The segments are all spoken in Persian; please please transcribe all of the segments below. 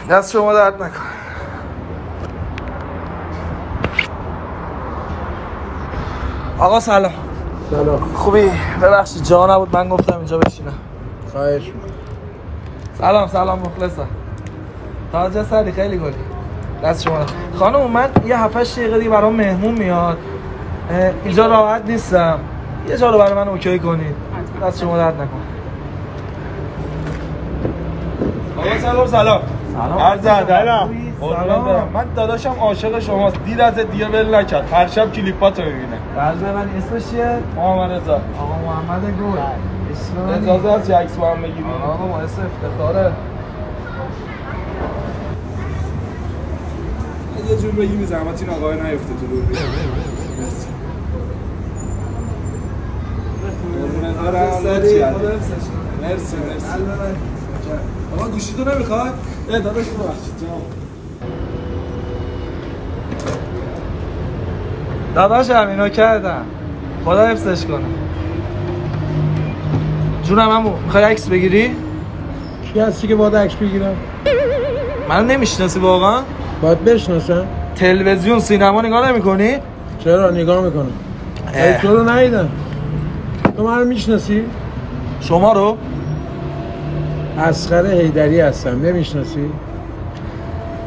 دست شما درد نکن. آقا سلام. سلام. خوبی؟ ببخشید جا نبود من گفتم اینجا بشینم. خواهش می‌کنم. سلام مخلصم. تاج سری خیلی گلی. دست شما. خانم من یه 7-8 دقیقه دیگه برام مهمون میاد. اینجا راحت نیستم. یه جا رو برای من اوکی کنید. دست شما درد نکن. آقا سلام. عرض ادب. سلام. من داداشم عاشق شماست. دیر از دیگه ول نکرد. هر شب کلیپاتو میبینه. قلب من اسمش چیه؟ محمد رضا. آقا محمد گل. اجازه هست یه عکس با هم بگیریم؟ آقا باعث افتخاره. یه جور بگیم زحمت این آقای نیفته تو دور بیاد. مرسی. آقا گوشی تو نمیخوای؟ داداش ببخشید داداشم اینو کردم. خدا حفظش کنه. جونم عمو میخوای عکس بگیری؟ کی هستی که باید عکس بگیرم؟ منو نمیشناسی واقعا؟ باید بشناسم. تلویزیون سینما نگاه نمی‌کنی؟ چرا نگاه میکنم؟ تو رو ندیدم. تو من رو میشناسی؟ شما رو؟ اصغر حیدری هستم. نمیشناسی؟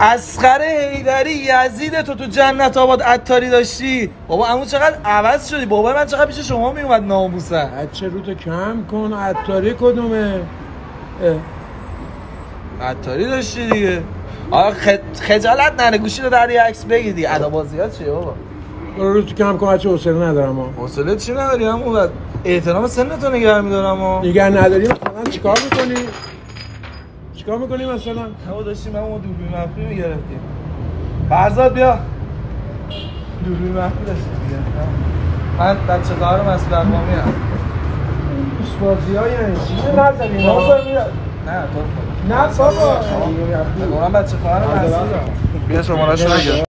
اصغر حیدری یزید تو جنت آباد عطاری داشتی. بابا عمو چقدر عوض شدی. بابا من چقدر پیش شما میومد ناموسه. بچه رو تو کم کن. عطاری کدومه؟ عطاری داشتی دیگه. آقا خجالت نره گوشی رو در یه عکس بگیری. ادابازیات چیه بابا؟ رو تو کم کن. بچه حوصله ندارم ها. حوصله چی نداری عمو؟ احترام سنتو نگه می‌دارم ها. نگه نداری مثلا چیکار میکنی؟ چیکار میکنی مثلا؟ همو داشتیم همون دوربین مخفی میگرفتیم. فرزاد بیا. دوربین مخفی داشتیم میگرفتیم. من بچه کار مسئول اقوامی هم. بازی‌های چیزی نزدیم. بابا نه تو نه بابا. من بچه کار مسئول. بیا شماره‌شو بگیر.